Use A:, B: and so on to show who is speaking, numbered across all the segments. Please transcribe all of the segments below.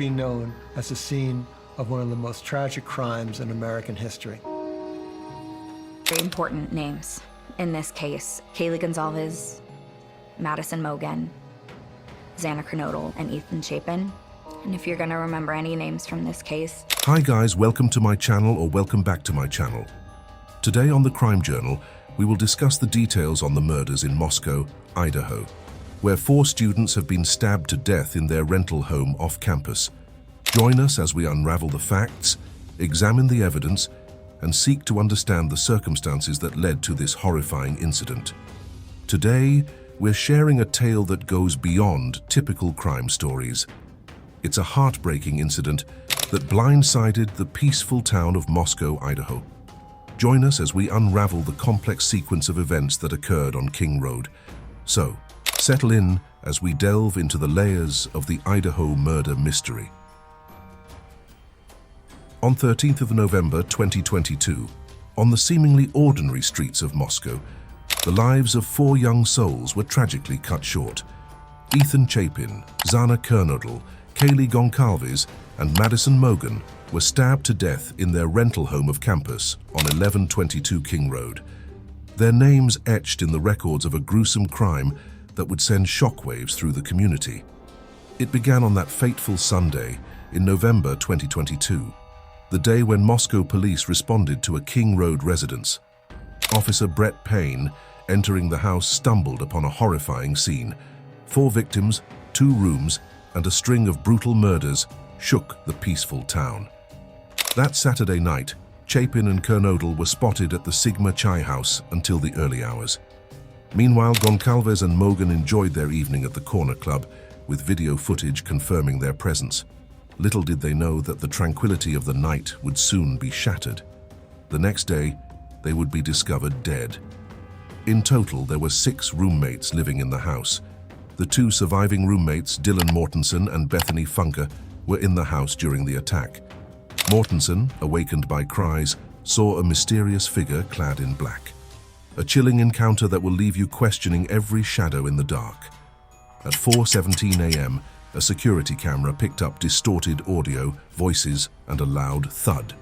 A: be known as the scene of one of the most tragic crimes in American history.
B: Very important names in this case: Kaylee Goncalves, Madison Mogen, Xana Kernodle, and Chapin. And if you're gonna remember any names from this case...
C: Hi guys, welcome to my channel, or welcome back to my channel. Today on the Crime Journal, we will discuss the details on the murders in Moscow, Idaho, where 4 students have been stabbed to death in their rental home off campus. Join us as we unravel the facts, examine the evidence, and seek to understand the circumstances that led to this horrifying incident. Today, we're sharing a tale that goes beyond typical crime stories. It's a heartbreaking incident that blindsided the peaceful town of Moscow, Idaho. Join us as we unravel the complex sequence of events that occurred on King Road. So, settle in as we delve into the layers of the Idaho murder mystery. On 13th of November 2022, on the seemingly ordinary streets of Moscow, the lives of 4 young souls were tragically cut short. Chapin, Xana Kernodle, Kaylee Goncalves, and Madison Mogen were stabbed to death in their rental home of campus on 1122 King Road. Their names etched in the records of a gruesome crime that would send shockwaves through the community. It began on that fateful Sunday in November 2022, the day when Moscow police responded to a King Road residence. Officer Brett Payne, entering the house, stumbled upon a horrifying scene. 4 victims, 2 rooms, and a string of brutal murders shook the peaceful town. That Saturday night, Chapin and Kernodle were spotted at the Sigma Chai House until the early hours. Meanwhile, Goncalves and Mogen enjoyed their evening at the corner club, with video footage confirming their presence. Little did they know that the tranquility of the night would soon be shattered. The next day, they would be discovered dead. In total, there were 6 roommates living in the house. The 2 surviving roommates, Dylan Mortensen and Bethany Funker, were in the house during the attack. Mortensen, awakened by cries, saw a mysterious figure clad in black. A chilling encounter that will leave you questioning every shadow in the dark. At 4:17 a.m., a security camera picked up distorted audio, voices, and a loud thud.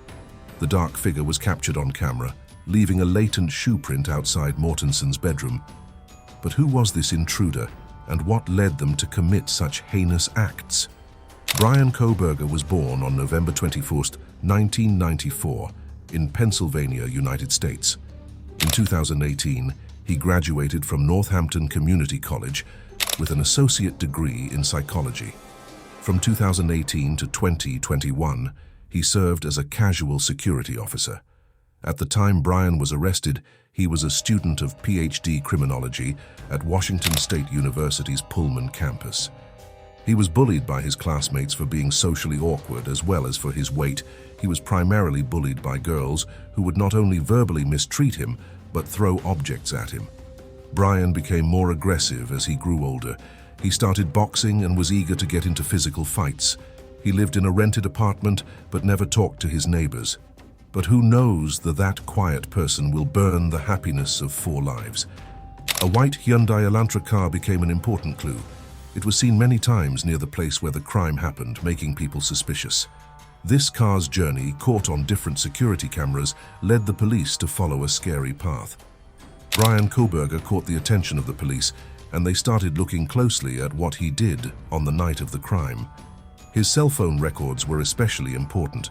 C: The dark figure was captured on camera, leaving a latent shoe print outside Mortensen's bedroom. But who was this intruder, and what led them to commit such heinous acts? Bryan Kohberger was born on November 21, 1994, in Pennsylvania, United States. In 2018, he graduated from Northampton Community College with an associate degree in psychology. From 2018 to 2021, he served as a casual security officer. At the time Bryan was arrested, he was a student of PhD criminology at Washington State University's Pullman campus. He was bullied by his classmates for being socially awkward as well as for his weight. He was primarily bullied by girls who would not only verbally mistreat him, but throw objects at him. Bryan became more aggressive as he grew older. He started boxing and was eager to get into physical fights. He lived in a rented apartment but never talked to his neighbors. But who knows that quiet person will burn the happiness of 4 lives. A white Hyundai Elantra car became an important clue. It was seen many times near the place where the crime happened, making people suspicious. This car's journey, caught on different security cameras, led the police to follow a scary path. Bryan Kohberger caught the attention of the police, and they started looking closely at what he did on the night of the crime. His cell phone records were especially important.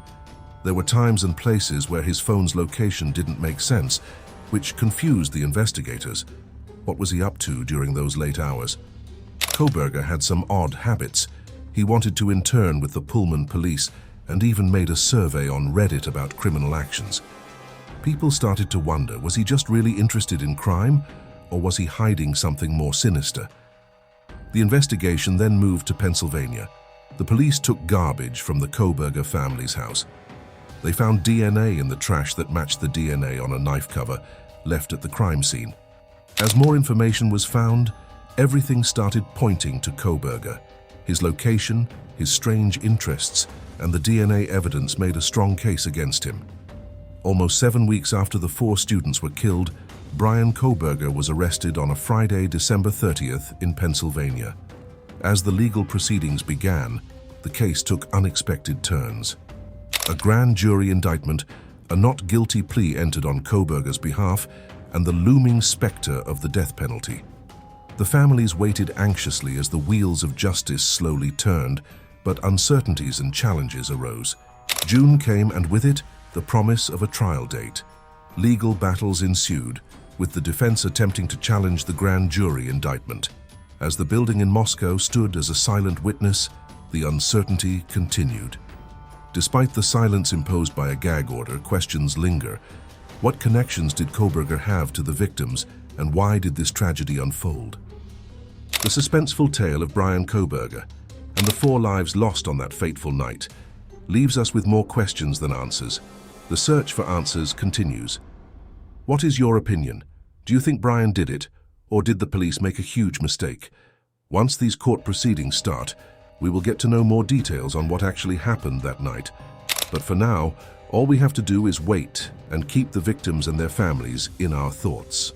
C: There were times and places where his phone's location didn't make sense, which confused the investigators. What was he up to during those late hours? Kohberger had some odd habits. He wanted to intern with the Pullman police and even made a survey on Reddit about criminal actions. People started to wonder, was he just really interested in crime, or was he hiding something more sinister? The investigation then moved to Pennsylvania. The police took garbage from the Kohberger family's house. They found DNA in the trash that matched the DNA on a knife cover left at the crime scene. As more information was found, everything started pointing to Kohberger. His location, his strange interests, and the DNA evidence made a strong case against him. Almost 7 weeks after the 4 students were killed, Bryan Kohberger was arrested on a Friday, December 30th in Pennsylvania. As the legal proceedings began, the case took unexpected turns. A grand jury indictment, a not guilty plea entered on Kohberger's behalf, and the looming specter of the death penalty. The families waited anxiously as the wheels of justice slowly turned, but uncertainties and challenges arose. June came, and with it, the promise of a trial date. Legal battles ensued, with the defense attempting to challenge the grand jury indictment. As the building in Moscow stood as a silent witness, the uncertainty continued. Despite the silence imposed by a gag order, questions linger. What connections did Kohberger have to the victims, and why did this tragedy unfold? The suspenseful tale of Brian Kohberger and the 4 lives lost on that fateful night leaves us with more questions than answers. The search for answers continues. What is your opinion? Do you think Brian did it, or did the police make a huge mistake? Once these court proceedings start, we will get to know more details on what actually happened that night. But for now, all we have to do is wait and keep the victims and their families in our thoughts.